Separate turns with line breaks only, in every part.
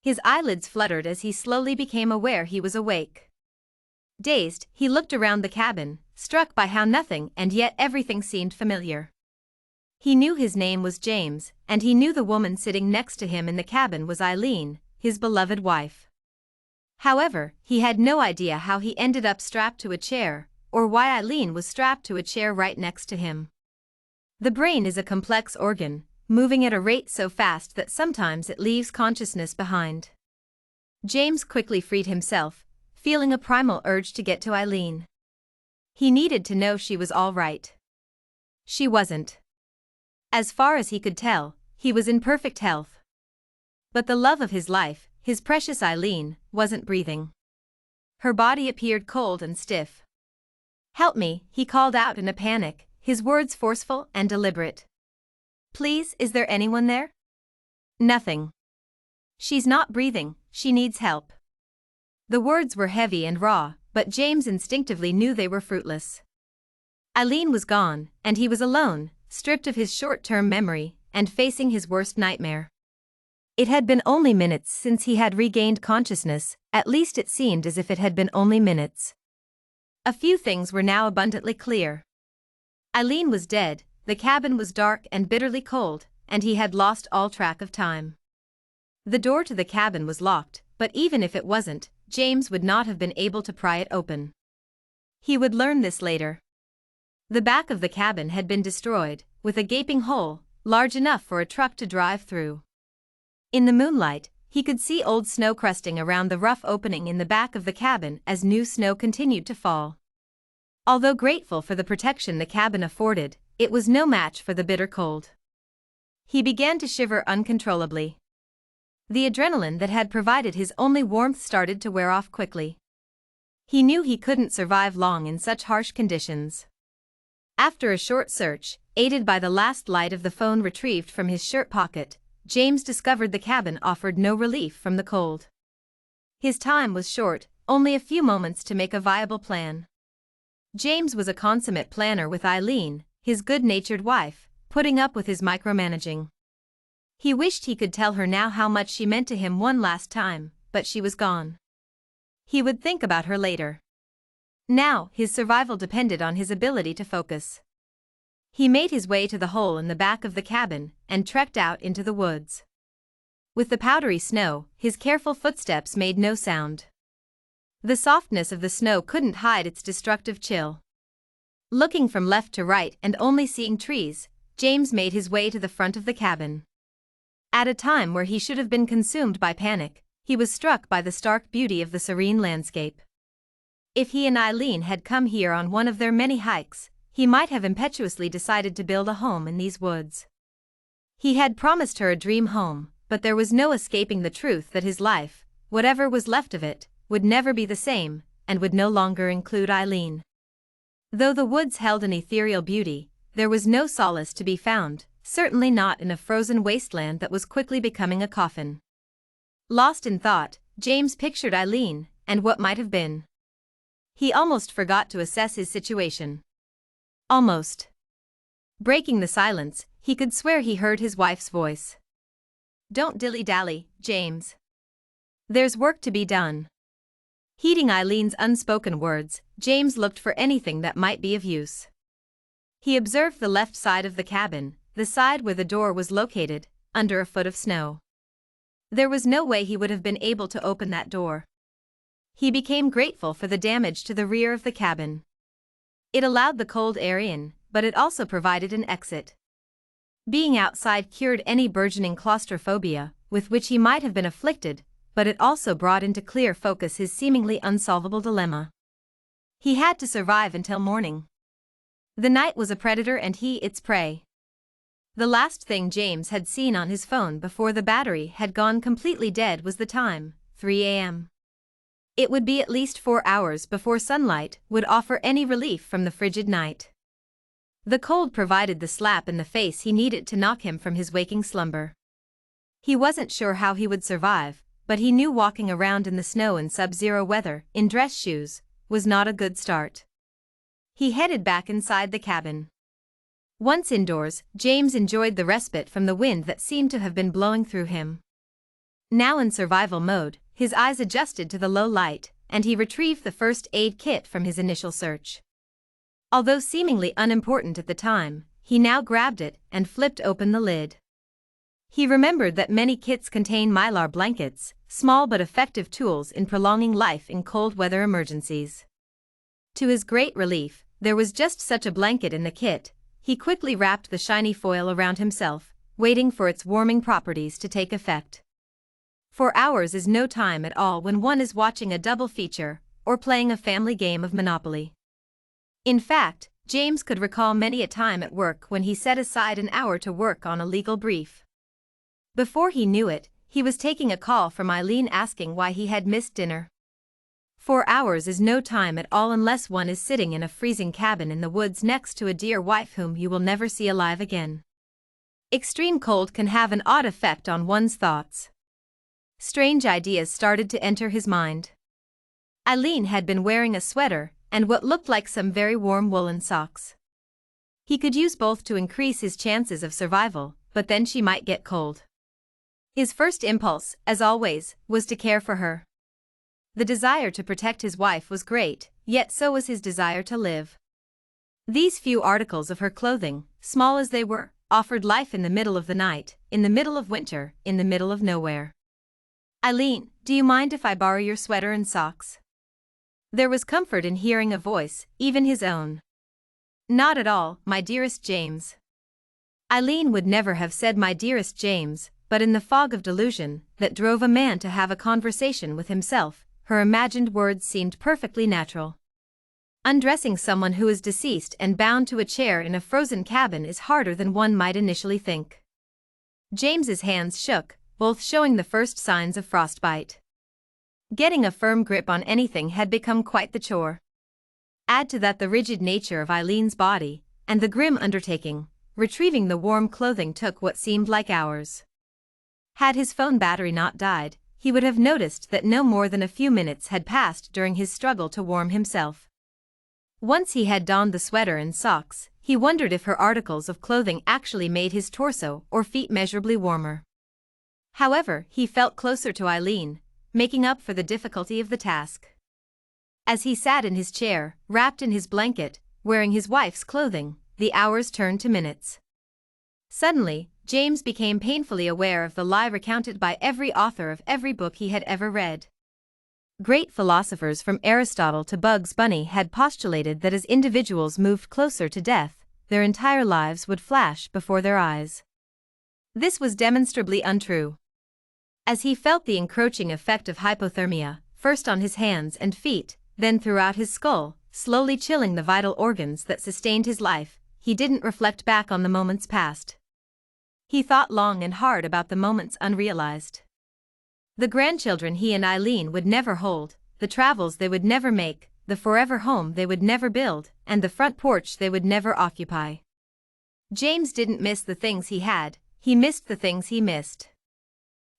His eyelids fluttered as he slowly became aware he was awake. Dazed, he looked around the cabin, struck by how nothing and yet everything seemed familiar. He knew his name was James, and he knew the woman sitting next to him in the cabin was Eileen, his beloved wife. However, he had no idea how he ended up strapped to a chair, or why Eileen was strapped to a chair right next to him. The brain is a complex organ, moving at a rate so fast that sometimes it leaves consciousness behind. James quickly freed himself, feeling a primal urge to get to Eileen. He needed to know she was all right. She wasn't. As far as he could tell, he was in perfect health. But the love of his life, his precious Eileen, wasn't breathing. Her body appeared cold and stiff. "Help me," he called out in a panic, his words forceful and deliberate. "Please, is there anyone there?" "Nothing. She's not breathing, she needs help." The words were heavy and raw, but James instinctively knew they were fruitless. Eileen was gone, and he was alone, stripped of his short-term memory, and facing his worst nightmare. It had been only minutes since he had regained consciousness, at least it seemed as if it had been only minutes. A few things were now abundantly clear. Eileen was dead, the cabin was dark and bitterly cold, and he had lost all track of time. The door to the cabin was locked, but even if it wasn't, James would not have been able to pry it open. He would learn this later. The back of the cabin had been destroyed, with a gaping hole, large enough for a truck to drive through. In the moonlight, he could see old snow crusting around the rough opening in the back of the cabin as new snow continued to fall. Although grateful for the protection the cabin afforded, it was no match for the bitter cold. He began to shiver uncontrollably. The adrenaline that had provided his only warmth started to wear off quickly. He knew he couldn't survive long in such harsh conditions. After a short search, aided by the last light of the phone retrieved from his shirt pocket, James discovered the cabin offered no relief from the cold. His time was short, only a few moments to make a viable plan. James was a consummate planner with Eileen, his good-natured wife, putting up with his micromanaging. He wished he could tell her now how much she meant to him one last time, but she was gone. He would think about her later. Now, his survival depended on his ability to focus. He made his way to the hole in the back of the cabin and trekked out into the woods. With the powdery snow, his careful footsteps made no sound. The softness of the snow couldn't hide its destructive chill. Looking from left to right and only seeing trees, James made his way to the front of the cabin. At a time where he should have been consumed by panic, he was struck by the stark beauty of the serene landscape. If he and Eileen had come here on one of their many hikes, he might have impetuously decided to build a home in these woods. He had promised her a dream home, but there was no escaping the truth that his life, whatever was left of it, would never be the same, and would no longer include Eileen. Though the woods held an ethereal beauty, there was no solace to be found, certainly not in a frozen wasteland that was quickly becoming a coffin. Lost in thought, James pictured Eileen, and what might have been. He almost forgot to assess his situation. Almost. Breaking the silence, he could swear he heard his wife's voice. "Don't dilly-dally, James. There's work to be done." Heeding Eileen's unspoken words, James looked for anything that might be of use. He observed the left side of the cabin, the side where the door was located, under a foot of snow. There was no way he would have been able to open that door. He became grateful for the damage to the rear of the cabin. It allowed the cold air in, but it also provided an exit. Being outside cured any burgeoning claustrophobia, with which he might have been afflicted, but it also brought into clear focus his seemingly unsolvable dilemma. He had to survive until morning. The night was a predator and he its prey. The last thing James had seen on his phone before the battery had gone completely dead was the time, 3 a.m. It would be at least 4 hours before sunlight would offer any relief from the frigid night. The cold provided the slap in the face he needed to knock him from his waking slumber. He wasn't sure how he would survive, but he knew walking around in the snow in sub-zero weather, in dress shoes, was not a good start. He headed back inside the cabin. Once indoors, James enjoyed the respite from the wind that seemed to have been blowing through him. Now in survival mode, his eyes adjusted to the low light, and he retrieved the first aid kit from his initial search. Although seemingly unimportant at the time, he now grabbed it and flipped open the lid. He remembered that many kits contain mylar blankets, small but effective tools in prolonging life in cold weather emergencies. To his great relief, there was just such a blanket in the kit. He quickly wrapped the shiny foil around himself, waiting for its warming properties to take effect. 4 hours is no time at all when one is watching a double feature or playing a family game of Monopoly. In fact, James could recall many a time at work when he set aside an hour to work on a legal brief. Before he knew it, he was taking a call from Eileen asking why he had missed dinner. 4 hours is no time at all unless one is sitting in a freezing cabin in the woods next to a dear wife whom you will never see alive again. Extreme cold can have an odd effect on one's thoughts. Strange ideas started to enter his mind. Eileen had been wearing a sweater and what looked like some very warm woolen socks. He could use both to increase his chances of survival, but then she might get cold. His first impulse, as always, was to care for her. The desire to protect his wife was great, yet so was his desire to live. These few articles of her clothing, small as they were, offered life in the middle of the night, in the middle of winter, in the middle of nowhere. "Eileen, do you mind if I borrow your sweater and socks?" There was comfort in hearing a voice, even his own. "Not at all, my dearest James." Eileen would never have said my dearest James, but in the fog of delusion that drove a man to have a conversation with himself, her imagined words seemed perfectly natural. Undressing someone who is deceased and bound to a chair in a frozen cabin is harder than one might initially think. James's hands shook, both showing the first signs of frostbite. Getting a firm grip on anything had become quite the chore. Add to that the rigid nature of Eileen's body, and the grim undertaking, retrieving the warm clothing took what seemed like hours. Had his phone battery not died, he would have noticed that no more than a few minutes had passed during his struggle to warm himself. Once he had donned the sweater and socks, he wondered if her articles of clothing actually made his torso or feet measurably warmer. However, he felt closer to Eileen, making up for the difficulty of the task. As he sat in his chair, wrapped in his blanket, wearing his wife's clothing, the hours turned to minutes. Suddenly, James became painfully aware of the lie recounted by every author of every book he had ever read. Great philosophers from Aristotle to Bugs Bunny had postulated that as individuals moved closer to death, their entire lives would flash before their eyes. This was demonstrably untrue. As he felt the encroaching effect of hypothermia, first on his hands and feet, then throughout his skull, slowly chilling the vital organs that sustained his life, he didn't reflect back on the moments past. He thought long and hard about the moments unrealized. The grandchildren he and Eileen would never hold, the travels they would never make, the forever home they would never build, and the front porch they would never occupy. James didn't miss the things he had, he missed the things he missed.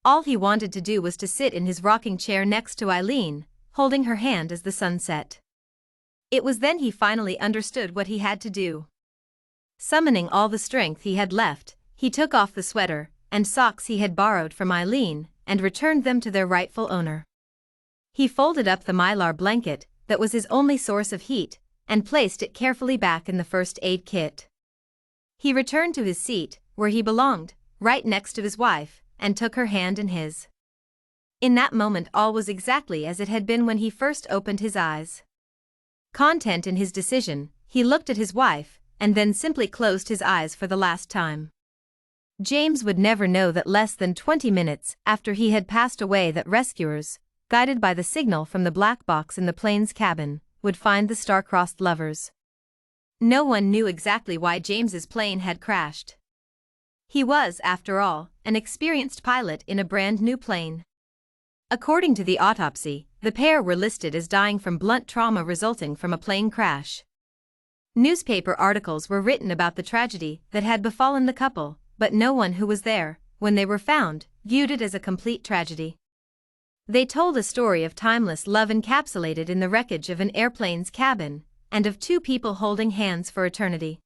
All he wanted to do was to sit in his rocking chair next to Eileen, holding her hand as the sun set. It was then he finally understood what he had to do. Summoning all the strength he had left, he took off the sweater and socks he had borrowed from Eileen and returned them to their rightful owner. He folded up the mylar blanket that was his only source of heat and placed it carefully back in the first aid kit. He returned to his seat, where he belonged, right next to his wife, and took her hand in his. In that moment all was exactly as it had been when he first opened his eyes. Content in his decision, he looked at his wife, and then simply closed his eyes for the last time. James would never know that less than 20 minutes after he had passed away that rescuers, guided by the signal from the black box in the plane's cabin, would find the star-crossed lovers. No one knew exactly why James's plane had crashed. He was, after all, an experienced pilot in a brand new plane. According to the autopsy, the pair were listed as dying from blunt trauma resulting from a plane crash. Newspaper articles were written about the tragedy that had befallen the couple, but no one who was there, when they were found, viewed it as a complete tragedy. They told a story of timeless love encapsulated in the wreckage of an airplane's cabin, and of two people holding hands for eternity.